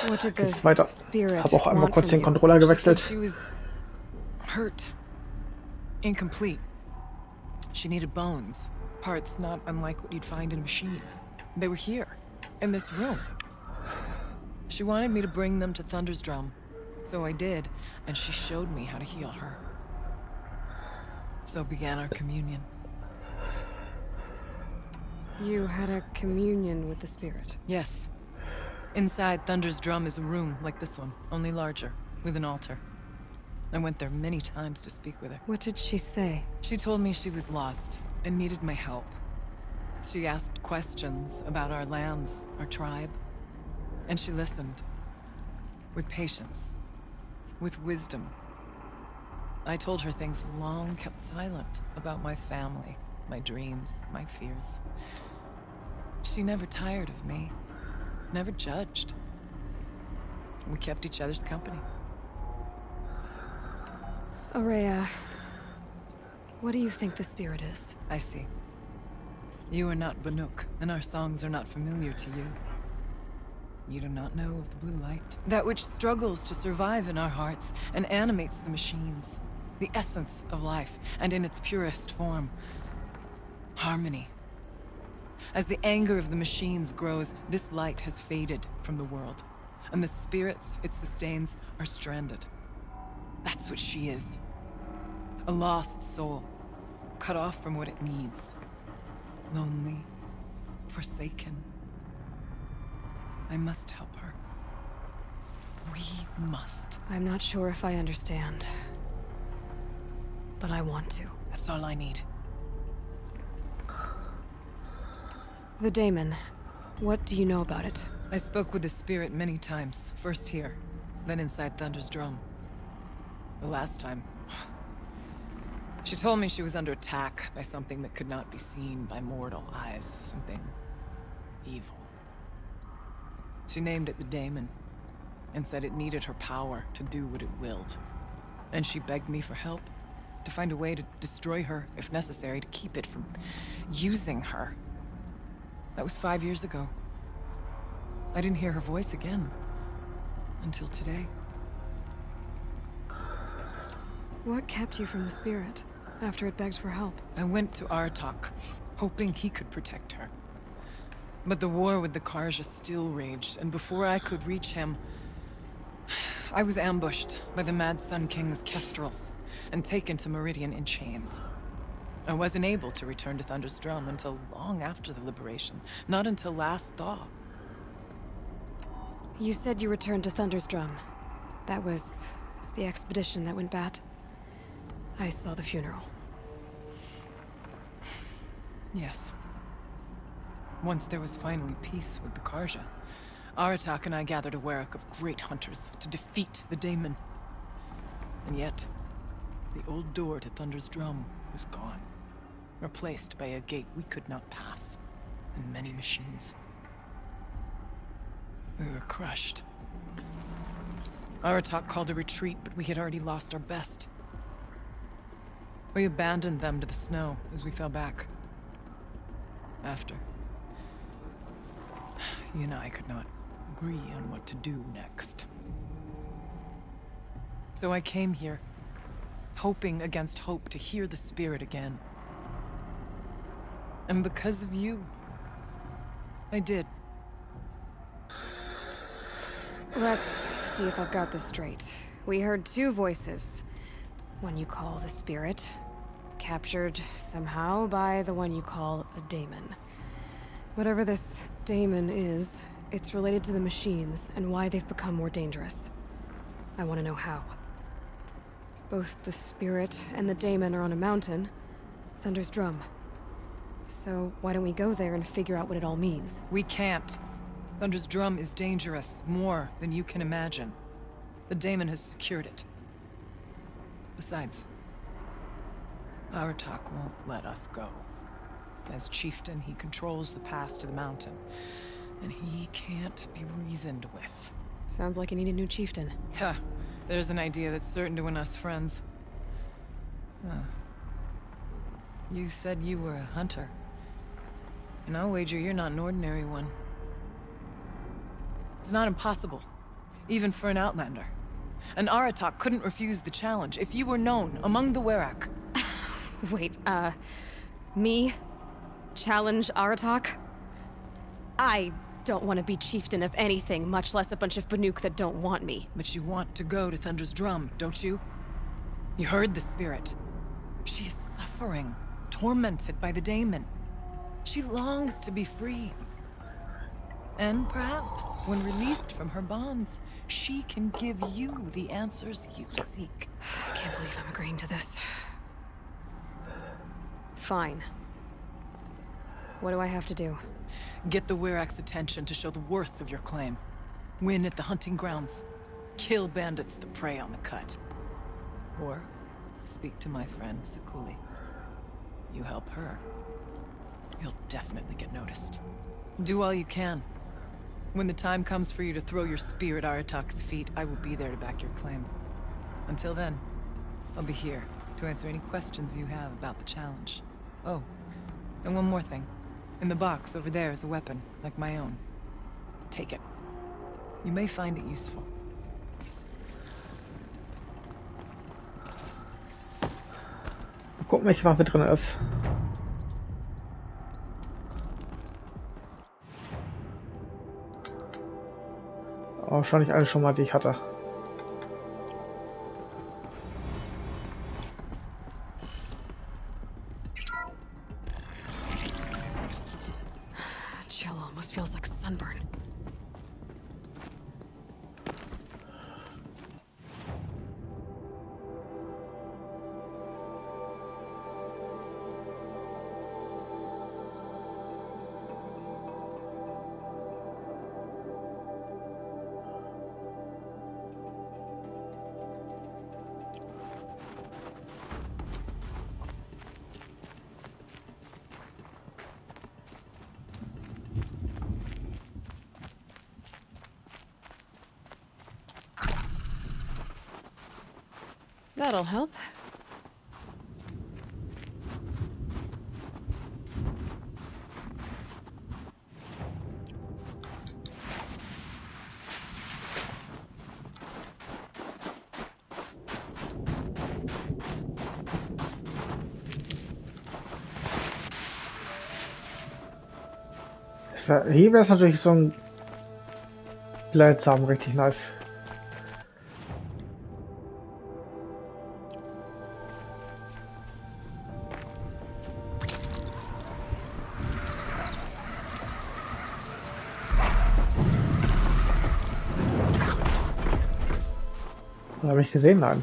What did Geht's the weiter. spirit Habe auch einmal want kurz from den you? Controller She said gewechselt. she was hurt, incomplete. She needed bones, parts not unlike what you'd find in a machine. They were here, in this room. She wanted me to bring them to Thunder's Drum, so I did, and she showed me how to heal her. So began our communion. You had a communion with the spirit. Yes. Inside Thunder's Drum is a room like this one, only larger, with an altar. I went there many times to speak with her. What did she say? She told me she was lost and needed my help. She asked questions about our lands, our tribe, and she listened. With patience. With wisdom. I told her things long kept silent about my family, my dreams, my fears. She never tired of me. Never judged. We kept each other's company. Aurea, what do you think the spirit is? I see. You are not Banuk, and our songs are not familiar to you. You do not know of the blue light. That which struggles to survive in our hearts and animates the machines. The essence of life, and in its purest form. Harmony. As the anger of the machines grows, this light has faded from the world. And the spirits it sustains are stranded. That's what she is. A lost soul. Cut off from what it needs. Lonely. Forsaken. I must help her. We must. I'm not sure if I understand. But I want to. That's all I need. The daemon. What do you know about it? I spoke with the spirit many times. First here, then inside Thunder's Drum. The last time... She told me she was under attack by something that could not be seen by mortal eyes. Something... evil. She named it the Daemon, and said it needed her power to do what it willed. And she begged me for help, to find a way to destroy her, if necessary, to keep it from using her. That was 5 years ago. I didn't hear her voice again, until today. What kept you from the spirit, after it begged for help? I went to Artok, hoping he could protect her. But the war with the Karja still raged, and before I could reach him, I was ambushed by the Mad Sun King's Kestrels, and taken to Meridian in chains. I wasn't able to return to Thunder's Drum until long after the liberation, not until last thaw. You said you returned to Thunder's Drum. That was the expedition that went bad. I saw the funeral. Yes. Once there was finally peace with the Karja, Aratak and I gathered a Warwick of great hunters to defeat the Daemon. And yet, the old door to Thunder's Drum was gone, replaced by a gate we could not pass, and many machines. We were crushed. Aratak called a retreat, but we had already lost our best. We abandoned them to the snow as we fell back. After. You and I could not agree on what to do next. So I came here, hoping against hope to hear the spirit again. And because of you, I did. Let's see if I've got this straight. We heard two voices. One you call the spirit, captured somehow by the one you call a daemon. Whatever this daemon is, it's related to the machines and why they've become more dangerous. I want to know how. Both the spirit and the daemon are on a mountain, Thunder's Drum. So why don't we go there and figure out what it all means? We can't. Thunder's Drum is dangerous, more than you can imagine. The Daemon has secured it. Besides, Aratak won't let us go. As chieftain, he controls the pass to the mountain, and he can't be reasoned with. Sounds like you need a new chieftain. Huh. There's an idea that's certain to win us friends. Huh. You said you were a hunter. And I'll wager you're not an ordinary one. It's not impossible, even for an outlander. An Aratak couldn't refuse the challenge if you were known among the Werak. Wait, me? Challenge Aratak? I don't want to be chieftain of anything, much less a bunch of Banuk that don't want me. But you want to go to Thunder's Drum, don't you? You heard the spirit. She is suffering, tormented by the daemon. She longs to be free. And perhaps, when released from her bonds, she can give you the answers you seek. I can't believe I'm agreeing to this. Fine. What do I have to do? Get the Werak's attention to show the worth of your claim. Win at the hunting grounds. Kill bandits that prey on the cut. Or speak to my friend Sekuli. You help her, you'll definitely get noticed. Do all you can. When the time comes for you to throw your spear at Aratak's feet, I will be there to back your claim. Until then, I'll be here to answer any questions you have about the challenge. Oh, and one more thing. In the box over there is a weapon, like my own. Take it. You may find it useful. Gucken, welche Waffe drin ist. Oh, wahrscheinlich alle schon mal, die ich hatte. Chill almost feels like sunburn. That'll help. Hier wäre es natürlich so ein Gleitsamen richtig nice. Habe ich gesehen? Nein.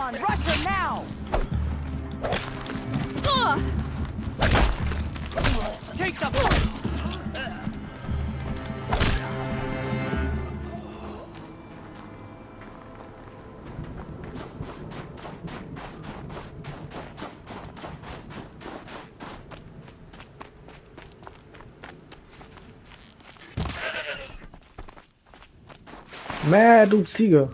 Rush her now! Take the Mäh, du Ziege.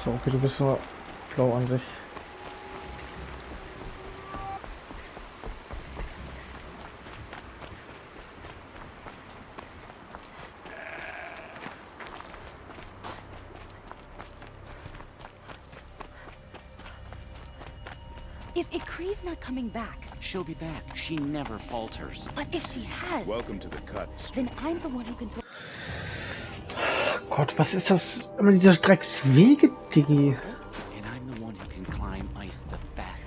So, okay, du bist nur blau an sich. If Ikri's not coming back, She'll be back. She never falters. But if she has, Welcome to the cuts. then I'm the one who can throw Gott, was ist das? Immer diese Dreckswege, Diggi. And I'm the one who can climb ice the fastest.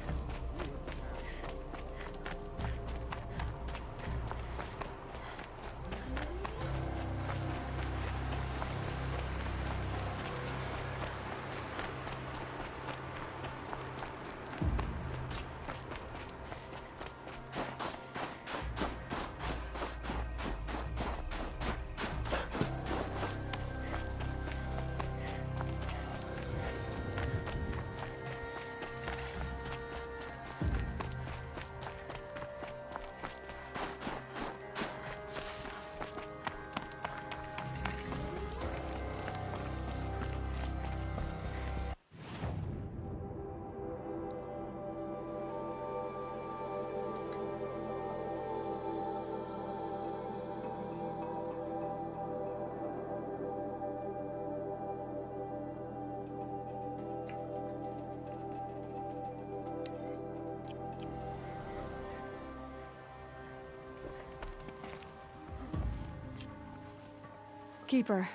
Keeper,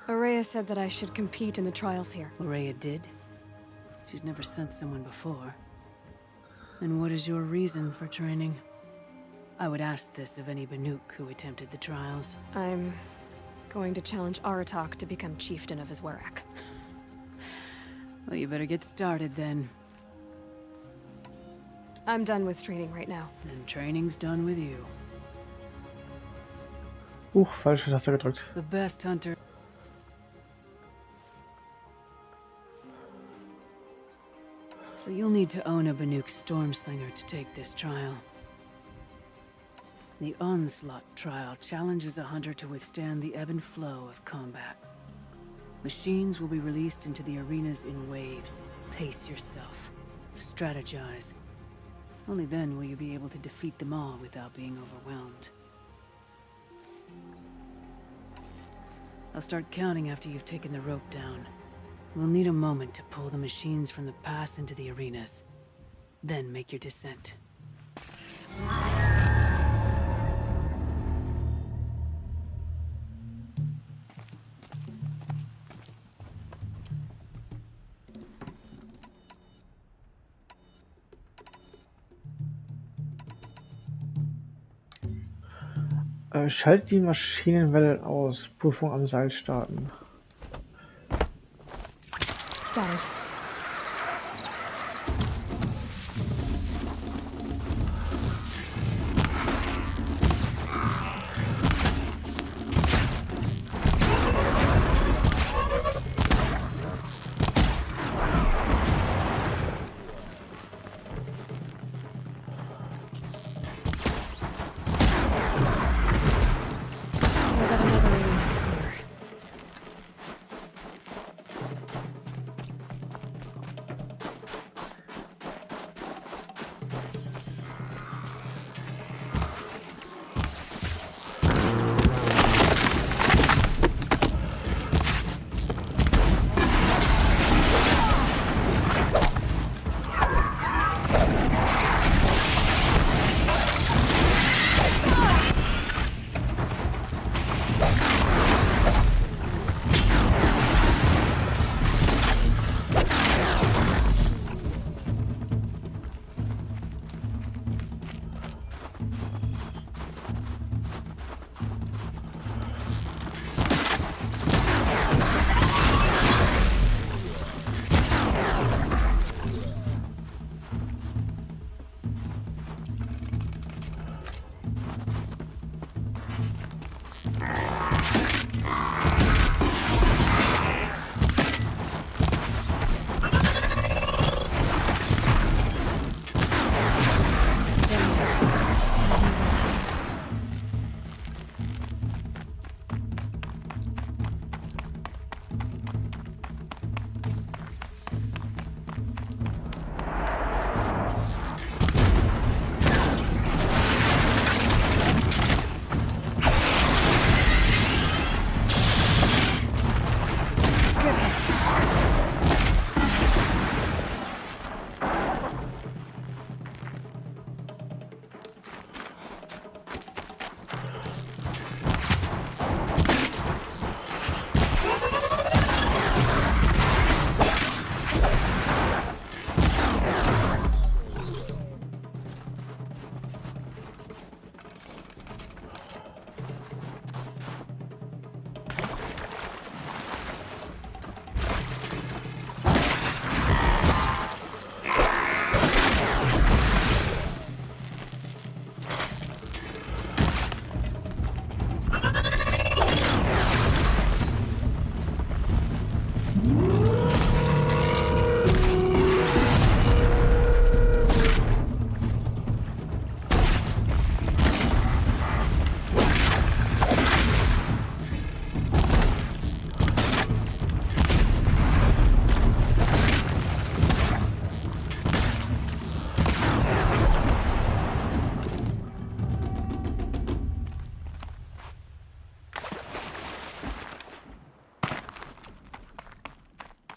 Araya said that I should compete in the trials here. Araya did? She's never sent someone before. And what is your reason for training? I would ask this of any Banuk who attempted the trials. I'm going to challenge Aratak to become chieftain of Azwarak. Well, you better get started then. I'm done with training right now. Then training's done with you. Falsche Taste gedrückt. The best hunter. So you'll need to own a Banuk Stormslinger to take this trial. The Onslaught trial challenges a hunter to withstand the ebb and flow of combat. Machines will be released into the arenas in waves. Pace yourself. Strategize. Only then will you be able to defeat them all without being overwhelmed. I'll start counting after you've taken the rope down. We'll need a moment to pull the machines from the pass into the arenas. Then make your descent. Schalt die Maschinenwelle aus. Prüfung am Seil starten. Got it. So I got another arena to clear.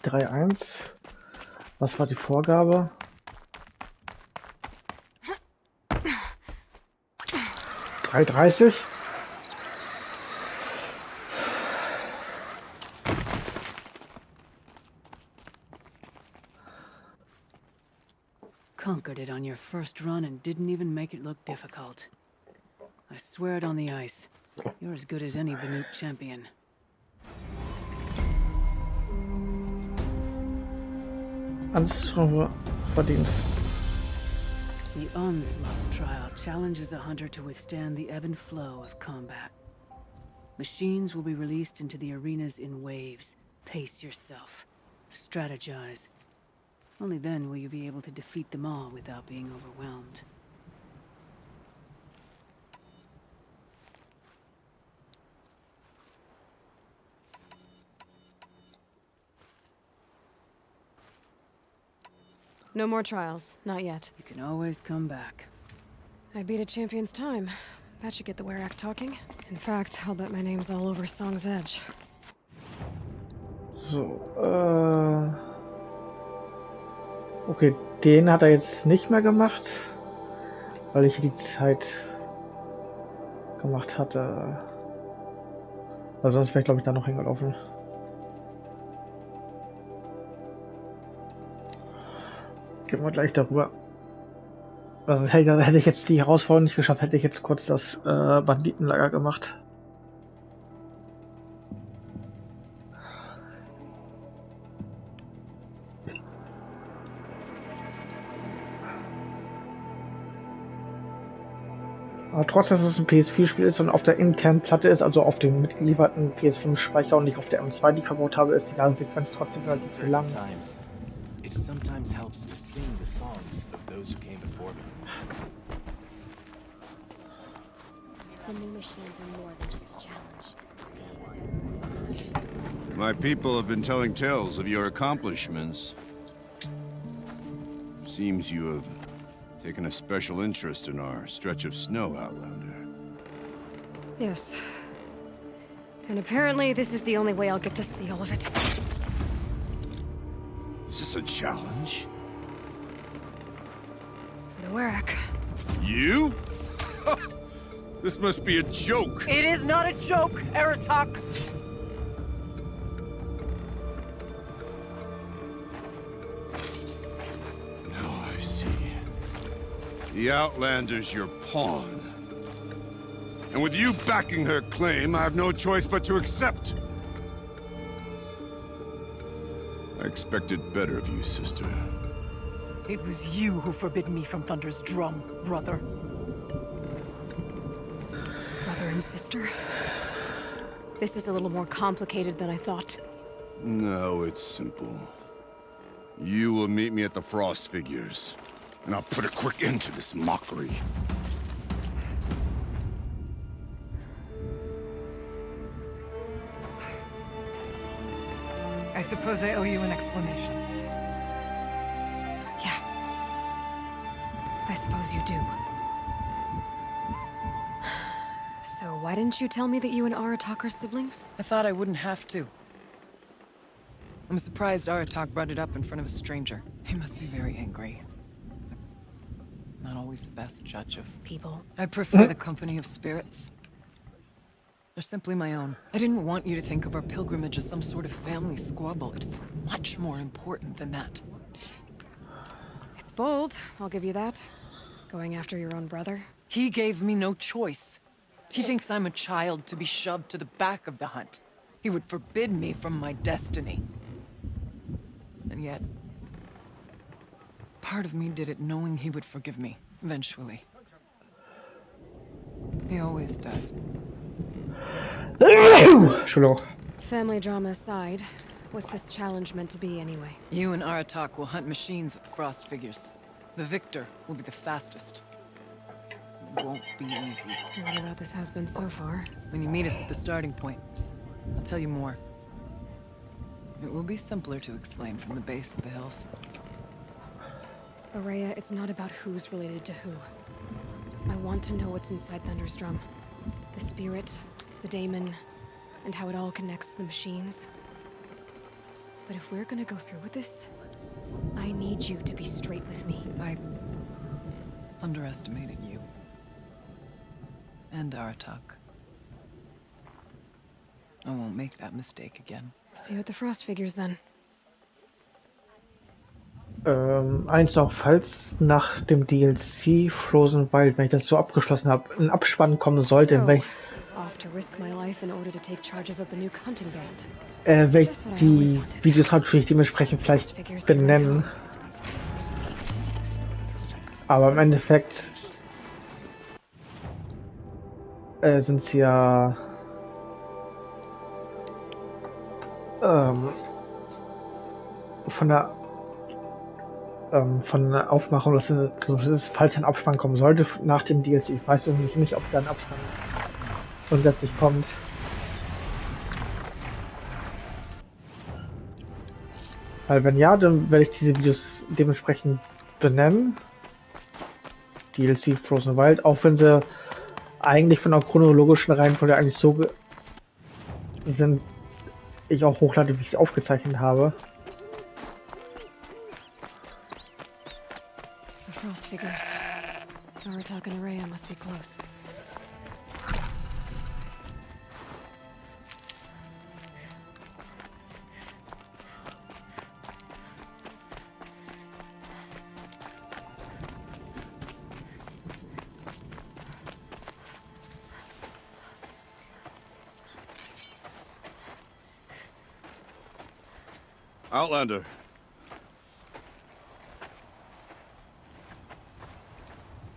3-1. Was war die Vorgabe? 3:30. Conquered it on your first run and didn't even make it look difficult. I swear it on the ice. You're as good as any Banuk champion. Alles verdient. The Onslaught trial challenges a hunter to withstand the ebb and flow of combat. Machines will be released into the arenas in waves. Pace yourself. Strategize. Only then will you be able to defeat them all without being overwhelmed. No more trials. Not yet. You can always come back. I beat a champion's time. That should get the Werak talking. In fact, I'll bet my name's all over Song's Edge. So, okay, den hat er jetzt nicht mehr gemacht, weil ich die Zeit gemacht hatte. Weil sonst wäre ich, glaube ich, da noch hingelaufen. Gehen wir gleich darüber. Also hätte ich jetzt die Herausforderung nicht geschafft, hätte ich jetzt kurz das Banditenlager gemacht. Aber trotz, dass es ein PS4-Spiel ist und auf der internen Platte ist, also auf dem mitgelieferten PS5-Speicher und nicht auf der M2, die ich verbaut habe, ist die Ladesequenz trotzdem relativ lang. It sometimes helps to sing the songs of those who came before me. The new machines are more than just a challenge. My people have been telling tales of your accomplishments. Seems you have taken a special interest in our stretch of snow, Outlander. Yes. And apparently this is the only way I'll get to see all of it. Is this a challenge? The Werak. You? This must be a joke. It is not a joke, Aratak! Now I see. The Outlander's your pawn. And with you backing her claim, I have no choice but to accept. I expected better of you, sister. It was you who forbid me from Thunder's drum, brother. Brother and sister? This is a little more complicated than I thought. No, it's simple. You will meet me at the Frost Figures, and I'll put a quick end to this mockery. I suppose I owe you an explanation. Yeah. I suppose you do. So why didn't you tell me that you and Aratak are siblings? I thought I wouldn't have to. I'm surprised Aratak brought it up in front of a stranger. He must be very angry. Not always the best judge of People. I prefer the company of spirits. They're simply my own. I didn't want you to think of our pilgrimage as some sort of family squabble. It's much more important than that. It's bold, I'll give you that. Going after your own brother. He gave me no choice. He thinks I'm a child to be shoved to the back of the hunt. He would forbid me from my destiny. And yet, part of me did it knowing he would forgive me, eventually. He always does. Entschuldigung. Family drama aside, what's this challenge meant to be anyway? You and Aratak will hunt machines at the Frost Figures. The victor will be the fastest. It won't be easy. What about this has been so far? When you meet us at the starting point, I'll tell you more. It will be simpler to explain from the base of the hills. Araya, it's not about who's related to who. I want to know what's inside Thunder's drum. The spirit, the daemon, and how it all connects to the machines. But if we're gonna go through with this, I need you to be straight with me. I underestimated you. And Aratak. I won't make that mistake again. See you at the Frost figures then. Eins noch, falls nach dem DLC Frozen Wild, wenn ich das so abgeschlossen habe, ein Abspann kommen sollte, So, werde off to risk my life in order to take charge of a Banuk hunting band. ich die Videos natürlich dementsprechend vielleicht benennen. Aber im Endeffekt sind sie ja von der Aufmachung, dass es, falls ein Abspann kommen sollte nach dem DLC. Ich weiß nämlich nicht, ob da ein Abspann grundsätzlich kommt. Weil wenn ja, dann werde ich diese Videos dementsprechend benennen. DLC Frozen Wild, auch wenn sie eigentlich von der chronologischen Reihenfolge eigentlich so sind, ich auch hochlade, wie ich es aufgezeichnet habe. The Frost figures. Aratak and Araya must be close. Outlander.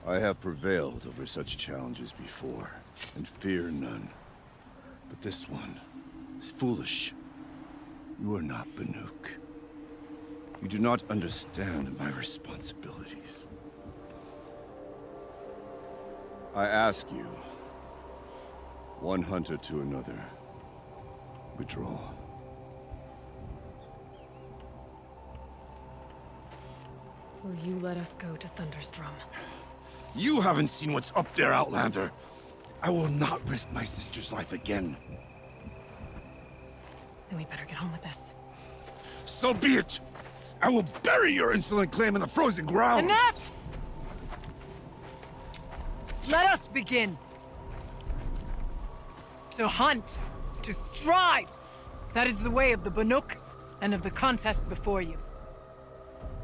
I have prevailed over such challenges before, and fear none. But this one is foolish. You are not Banuk. You do not understand my responsibilities. I ask you, one hunter to another, withdraw. Will you let us go to Thunderstrom? You haven't seen what's up there, Outlander. I will not risk my sister's life again. Then we better get on with this. So be it! I will bury your insolent claim in the frozen ground! Enough! Let us begin! To hunt, to strive! That is the way of the Banuk, and of the contest before you.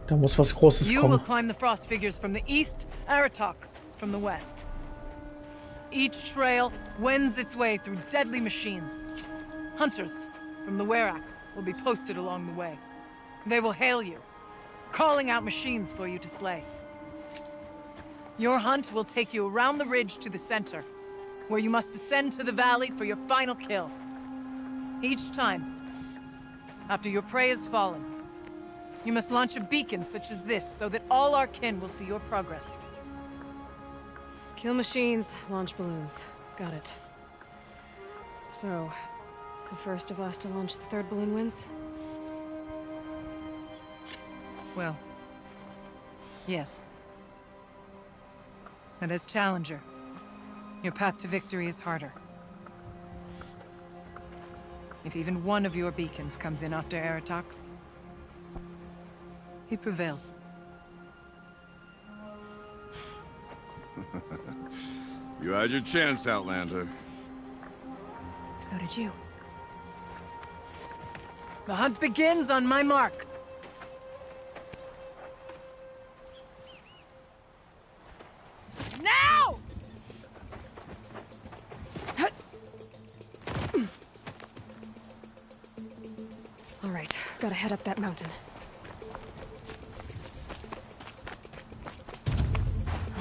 Da muss was Großes You will kommen. climb the Frost figures from the east, Aratak from the west. Each trail wends its way through deadly machines. Hunters from the Werak will be posted along the way. They will hail you, calling out machines for you to slay. Your hunt will take you around the ridge to the center, where you must descend to the valley for your final kill. Each time, after your prey has fallen, you must launch a beacon such as this, so that all our kin will see your progress. Kill machines, launch balloons. Got it. So, the first of us to launch the third balloon wins? Well, yes. But as Challenger, your path to victory is harder. If even one of your beacons comes in after Aratak's, he prevails. You had your chance, Outlander. So did you. The hunt begins on my mark. Now! All right, gotta head up that mountain.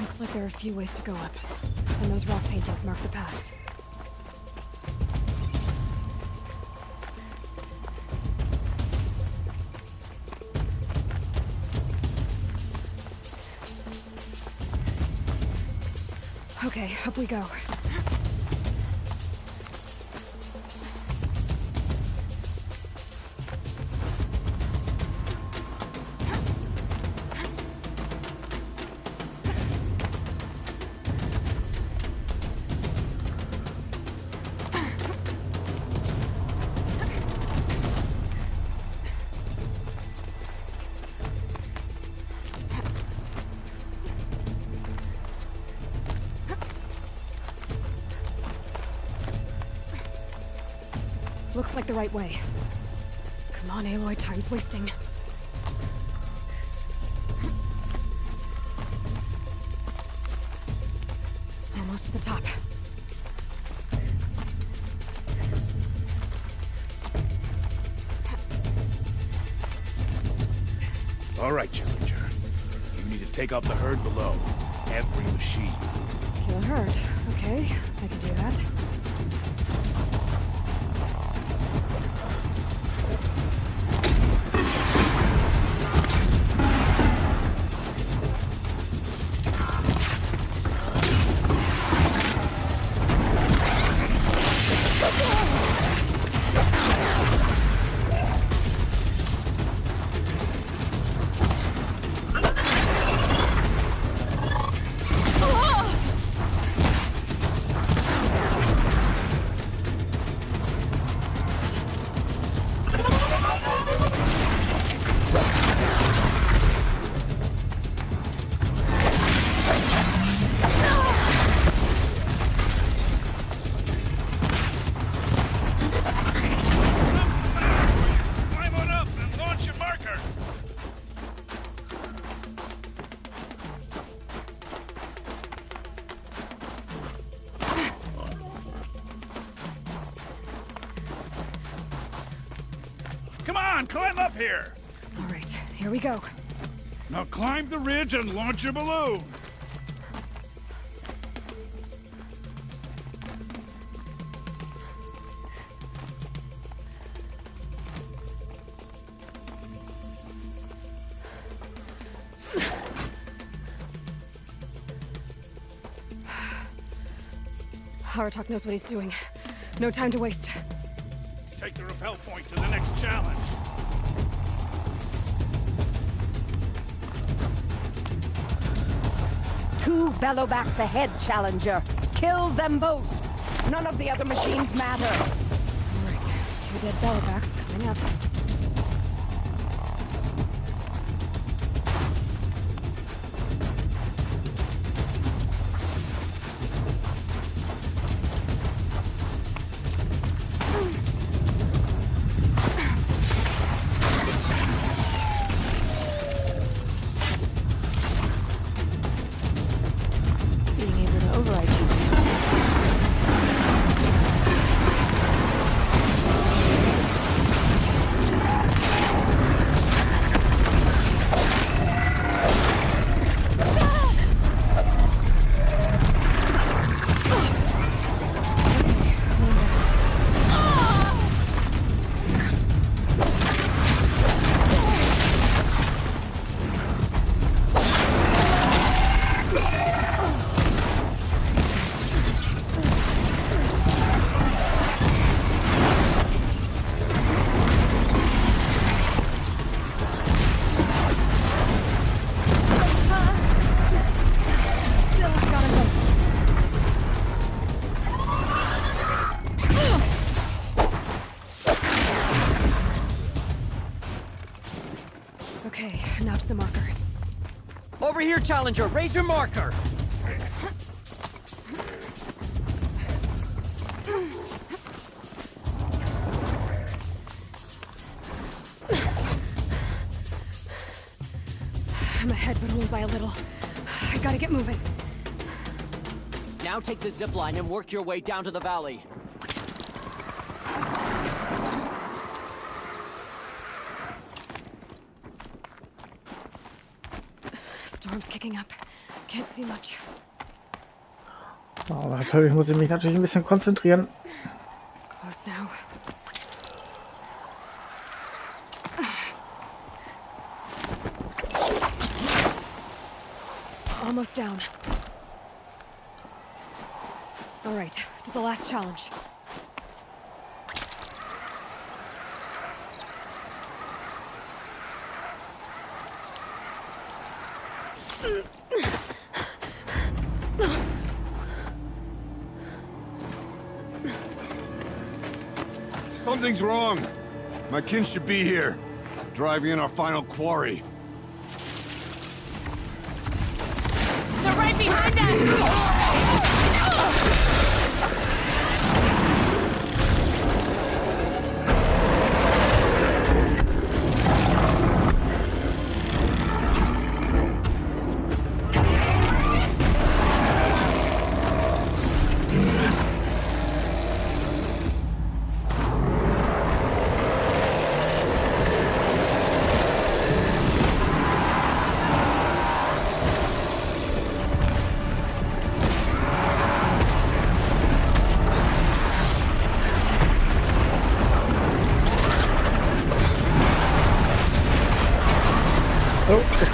Looks like there are a few ways to go up, and those rock paintings mark the paths. Okay, up we go. Looks like the right way. Come on, Aloy, time's wasting. Almost to the top. All right, Challenger. You need to take out the herd below. Every machine. Kill a herd. Okay, I can do that. Climb on up and launch your marker! Come on, climb up here! All right, here we go. Now climb the ridge and launch your balloon! Aratok knows what he's doing. No time to waste. Take the rappel point to the next challenge. Two Bellowbacks ahead, Challenger. Kill them both. None of the other machines matter. All right, 2 dead Bellowbacks coming up. Being able to override you. Okay, now to the marker. Over here, Challenger! Raise your marker! I'm ahead, but only by a little. I gotta get moving. Now take the zip line and work your way down to the valley. Storm's kicking up. Can't see much. Oh, natürlich muss ich mich natürlich ein bisschen konzentrieren. Close now. Almost down. All right, to the last challenge. Something's wrong. My kin should be here, driving in our final quarry. They're right behind us!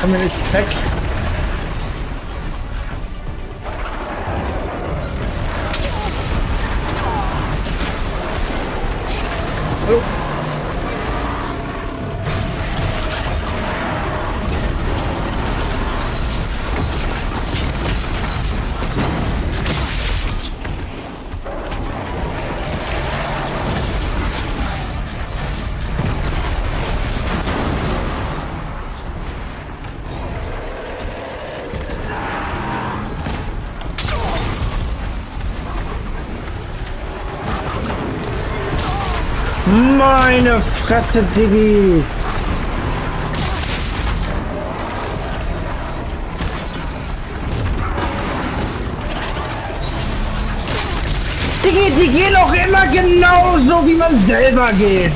kommen wir nicht weg. Oh. Meine Fresse, Diggi! Diggi, die gehen auch immer genauso, wie man selber geht.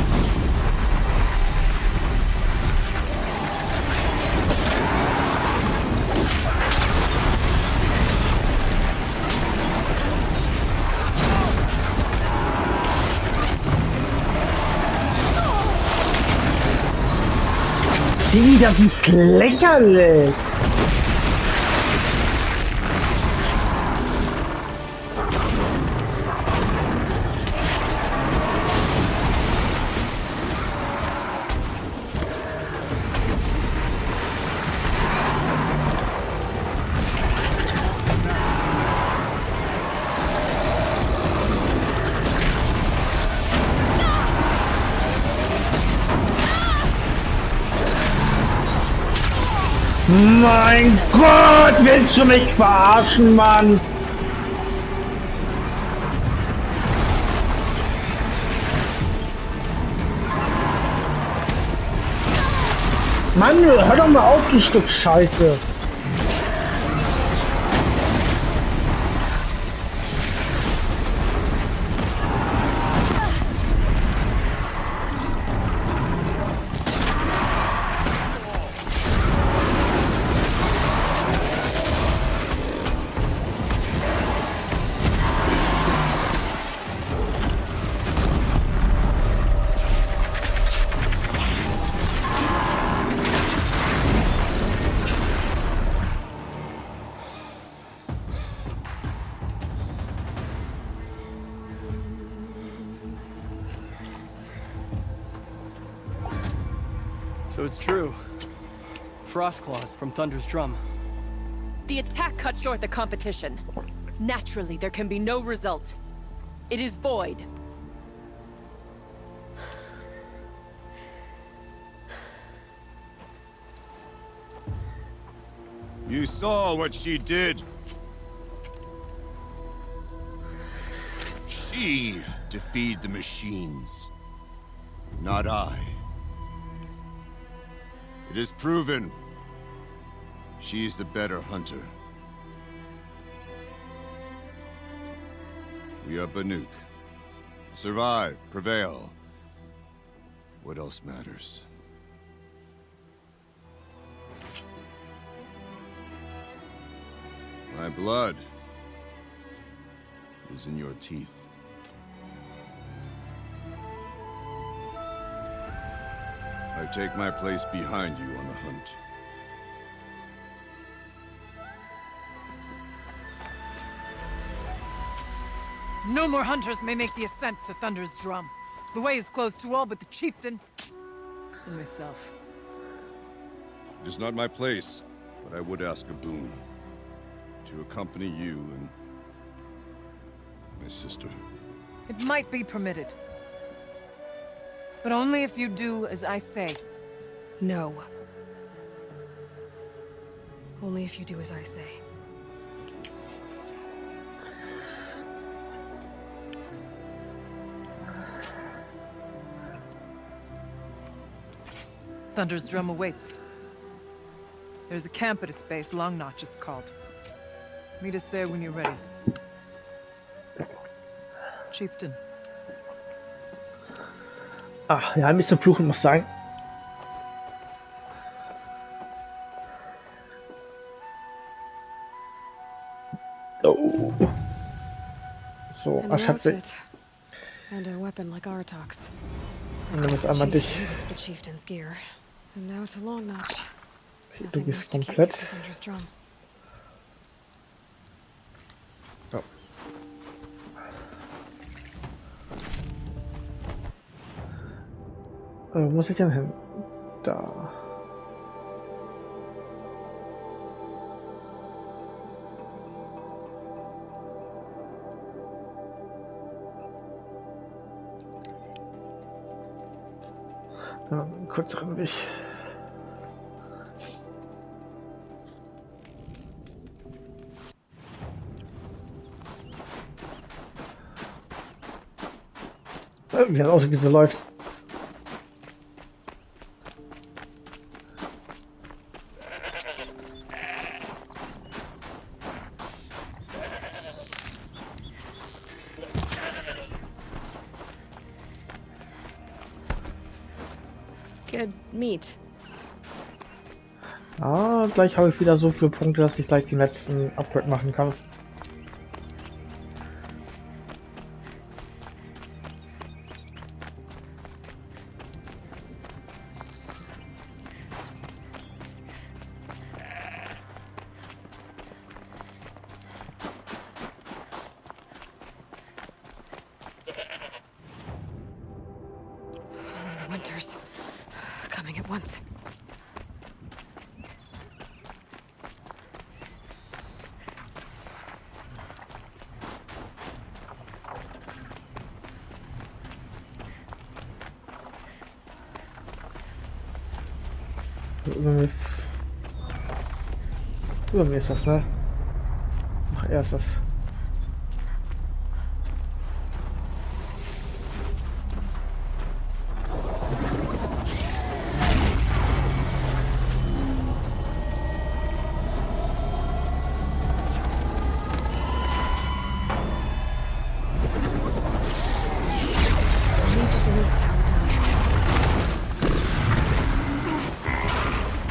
Diggi, das ist lächerlich. Mein Gott, willst du mich verarschen, Mann? Mann, hör doch mal auf, du Stück Scheiße. So it's true. Frostclaws from Thunder's drum. The attack cut short the competition. Naturally, there can be no result. It is void. You saw what she did. She defeated the machines, not I. It is proven. She is the better hunter. We are Banuk. Survive, prevail. What else matters? My blood is in your teeth. I take my place behind you on the hunt. No more hunters may make the ascent to Thunder's drum. The way is closed to all but the chieftain and myself. It is not my place, but I would ask a boon. To accompany you and my sister. It might be permitted. But only if you do as I say. No. Only if you do as I say. Thunder's drum awaits. There's a camp at its base, Long Notch it's called. Meet us there when you're ready. Chieftain. Ach, ja, ein bisschen fluchen muss sein. Oh. So, And an ich hab outfit. And a weapon like Artox. nimm es einmal dich. The chieftain's gear. And now to Long Notch. Du Nothing gehst left to keep me komplett. from Thunder's Drum. Ja. Wo muss ich denn hin? Da. Ja, einen kürzeren Weg. Wie das aussieht, wie sie läuft. Good meat. Ah, gleich habe ich wieder so viele Punkte, dass ich gleich den letzten Upgrade machen kann. The winters coming at once. Über mir ist das, ne? Ach, er ist das.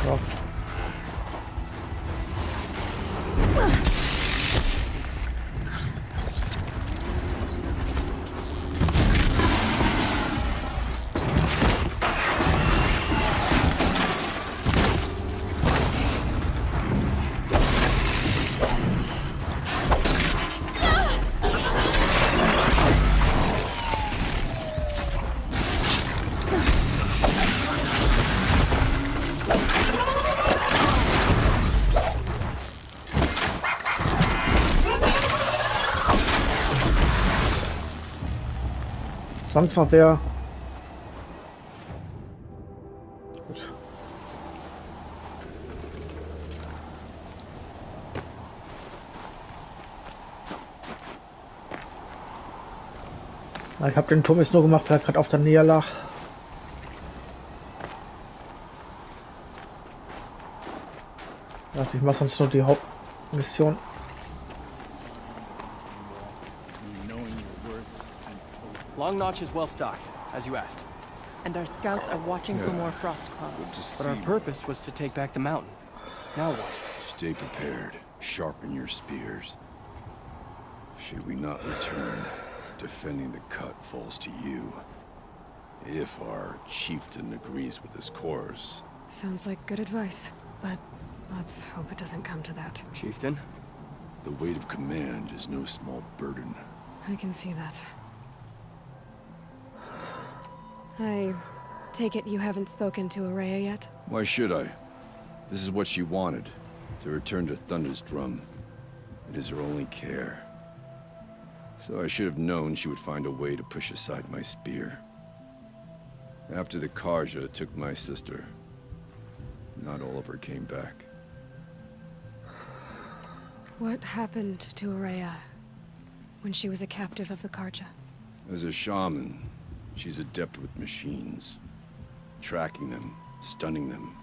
Ja. Sonst noch wer? Gut. Ich habe den Turm jetzt nur gemacht, weil er gerade auf der Nähe lag. Also ich mache sonst nur die Hauptmission. Long Notch is well stocked, as you asked. And our scouts are watching for more Frostclaws. But our purpose was to take back the mountain. Now what? Stay prepared. Sharpen your spears. Should we not return, defending the cut falls to you. If our chieftain agrees with his course. Sounds like good advice, but let's hope it doesn't come to that. Chieftain? The weight of command is no small burden. I can see that. I take it you haven't spoken to Araya yet? Why should I? This is what she wanted, to return to Thunder's Drum. It is her only care. So I should have known she would find a way to push aside my spear. After the Karja took my sister, not all of her came back. What happened to Araya when she was a captive of the Karja? As a shaman, she's adept with machines. Tracking them, stunning them.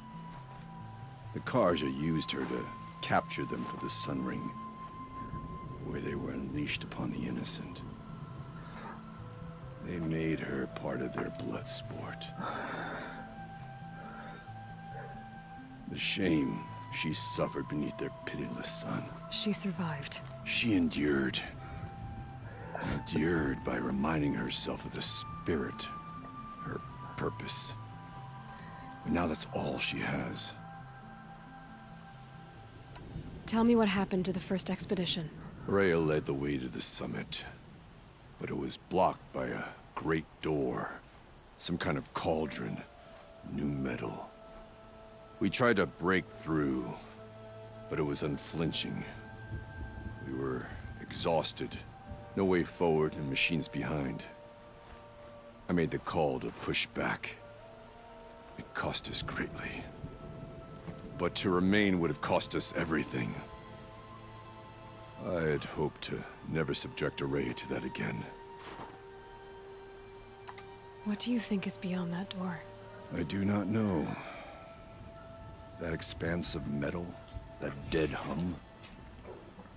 The Karja used her to capture them for the Sun Ring, where they were unleashed upon the innocent. They made her part of their blood sport. The shame she suffered beneath their pitiless sun. She survived. She endured. Endured by reminding herself of the spirit, her purpose. And now that's all she has. Tell me what happened to the first expedition. Rhea led the way to the summit, but it was blocked by a great door. Some kind of cauldron. New metal. We tried to break through, but it was unflinching. We were exhausted. No way forward and machines behind. I made the call to push back. It cost us greatly. But to remain would have cost us everything. I had hoped to never subject Araya to that again. What do you think is beyond that door? I do not know. That expanse of metal, that dead hum.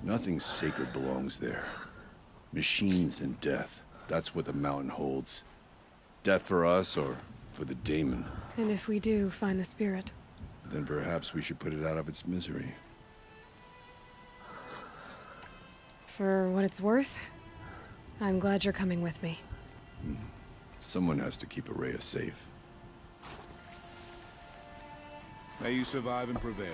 Nothing sacred belongs there. Machines and death. That's what the mountain holds. Death for us or for the daemon. And if we do find the spirit? Then perhaps we should put it out of its misery. For what it's worth, I'm glad you're coming with me. Someone has to keep Araya safe. May you survive and prevail.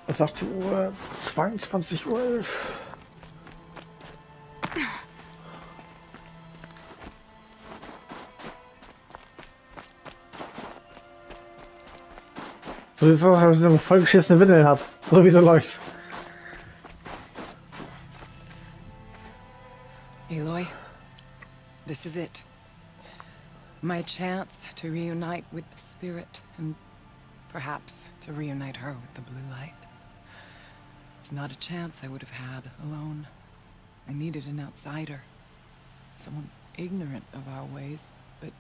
Was sagt die Uhr? 22:11 Uhr. So ist es aus, als ich eine vollgeschissene Windel habe. So wie so läuft. Aloy, this is it. My chance to reunite with the spirit, and perhaps to reunite her with the blue light. It's not a chance I would have had alone. I needed an outsider. Someone ignorant of our ways, but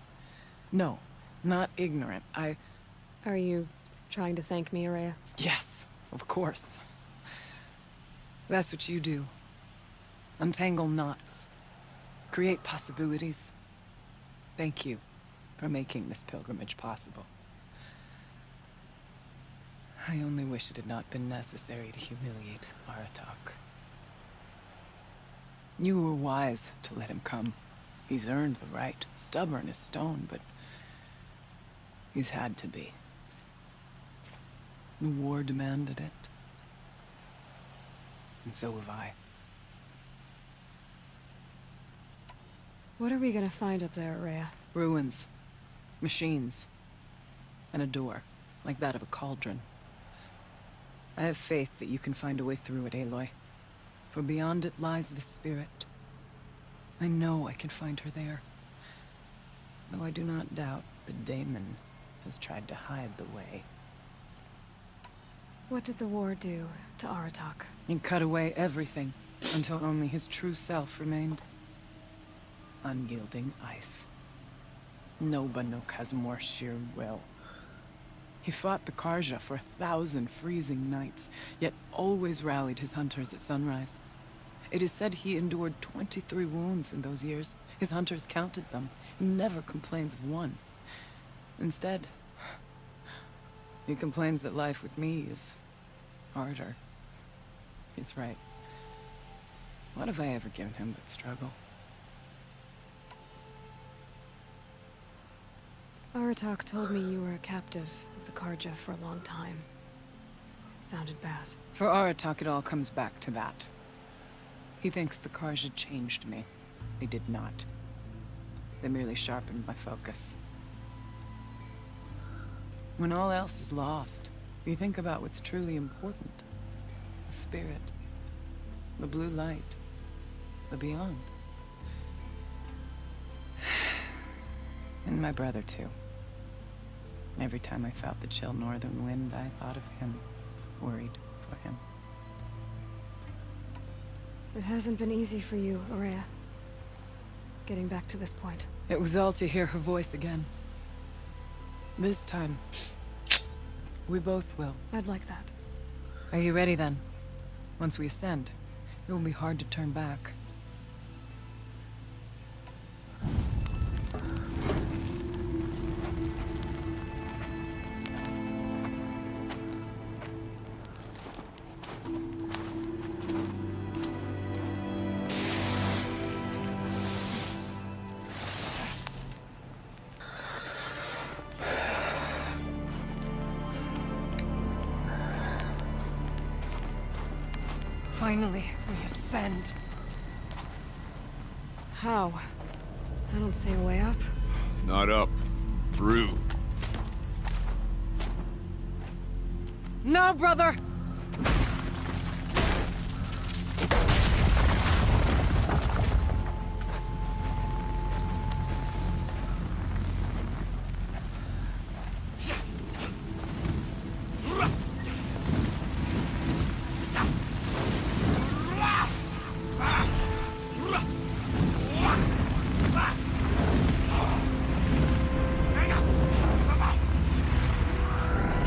no, not ignorant. Are you trying to thank me, Araya? Yes, of course. That's what you do. Untangle knots. Create possibilities. Thank you for making this pilgrimage possible. I only wish it had not been necessary to humiliate Aratak. You were wise to let him come. He's earned the right, stubborn as stone, but he's had to be. The war demanded it. And so have I. What are we gonna find up there, Araya? Ruins. Machines. And a door, like that of a cauldron. I have faith that you can find a way through it, Aloy. For beyond it lies the spirit. I know I can find her there. Though I do not doubt the daemon has tried to hide the way. What did the war do to Aratak? It cut away everything, until only his true self remained. Unyielding ice. No Banuk has more sheer will. He fought the Karja for 1,000 freezing nights, yet always rallied his hunters at sunrise. It is said he endured 23 wounds in those years. His hunters counted them. He never complains of one. Instead, he complains that life with me is harder. He's right. What have I ever given him but struggle? Aratak told me you were a captive of the Karja for a long time. It sounded bad. For Aratak, it all comes back to that. He thinks the Karja changed me. They did not. They merely sharpened my focus. When all else is lost, you think about what's truly important. The spirit. The blue light. The beyond. And my brother, too. Every time I felt the chill northern wind, I thought of him, worried for him. It hasn't been easy for you, Araya. Getting back to this point. It was all to hear her voice again. This time, we both will. I'd like that. Are you ready then? Once we ascend, it will be hard to turn back. Finally, we ascend. How? I don't see a way up. Not up. Through. Now, brother!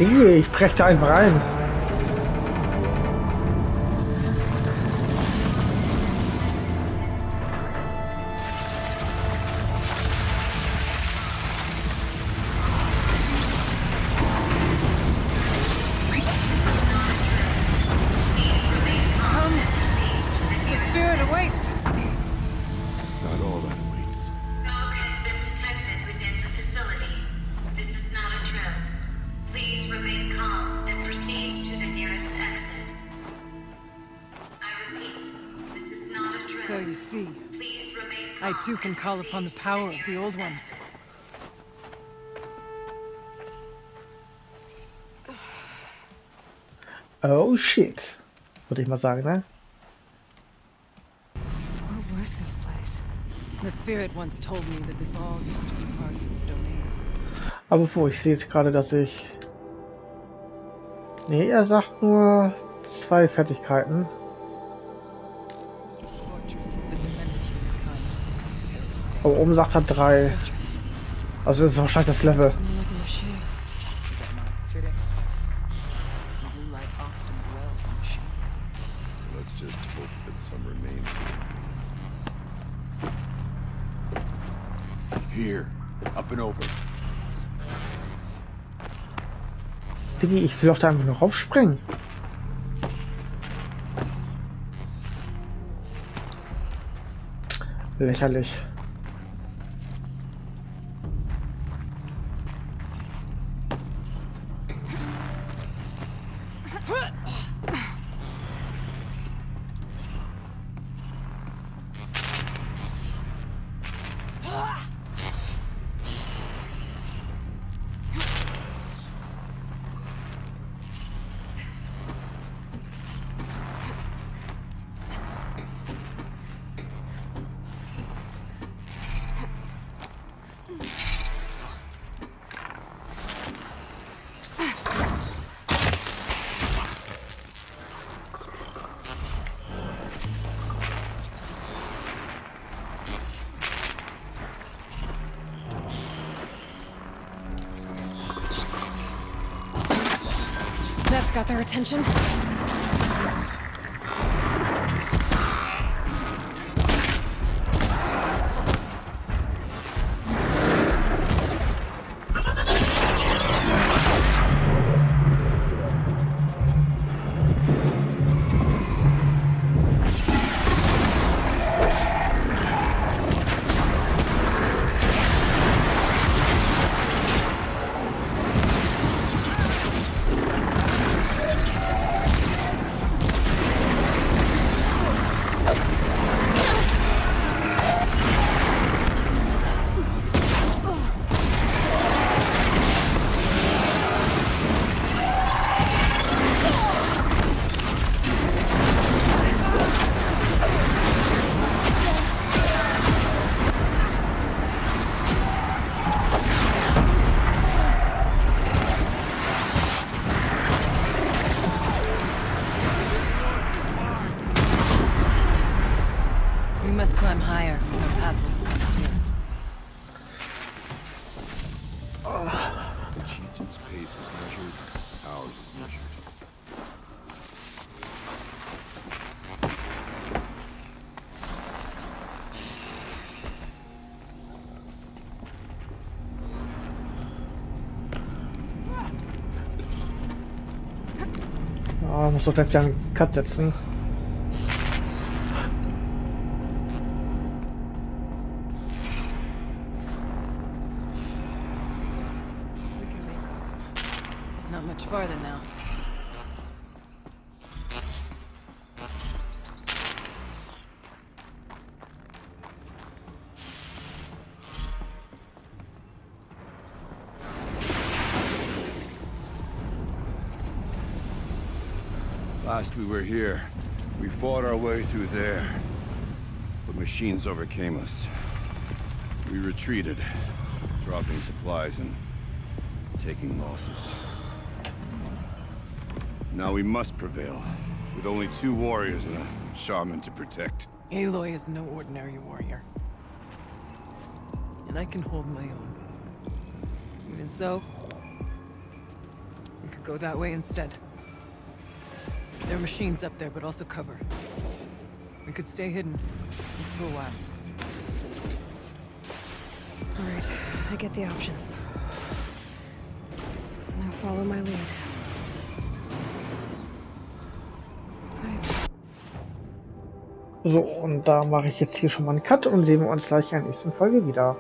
Ich brech da einfach rein. The spirit awaits! It's not all that awaits. Smoke has been detected within the facility. This is not a drill. Please remain calm and proceed to the nearest exit. I repeat, this is not a drill. So you see, Please remain I calm too can and call upon the proceed power to of the old ones. Oh shit. Würde ich mal sagen, ne? What was this place? The spirit once told me that this all used to be part of its domain. Aber ich sehe jetzt gerade, dass ich... Nee, er sagt nur 2 Fertigkeiten. Fortress that defended humankind. Aber oben sagt er 3. Also das ist wahrscheinlich das Level. Someone looking to shoot. Is that not fitting? The blue light often dwells in machines. Let's just hope that some remains here. Here. Up and over. Diggi, ich will doch da einfach nur raufspringen. Lächerlich. That's got their attention. We must climb higher, and our path will become clear. The chieftain's pace is measured. Ours is measured. Ah, muss doch gleich wieder einen Cut setzen. Not much farther now. Last we were here, we fought our way through there. But machines overcame us. We retreated, dropping supplies and taking losses. Now we must prevail, with only 2 warriors and a shaman to protect. Aloy is no ordinary warrior. And I can hold my own. Even so, we could go that way instead. There are machines up there, but also cover. We could stay hidden, at least for a while. Alright, I get the options. Now follow my lead. So, und da mache ich jetzt hier schon mal einen Cut und sehen wir uns gleich in der nächsten Folge wieder.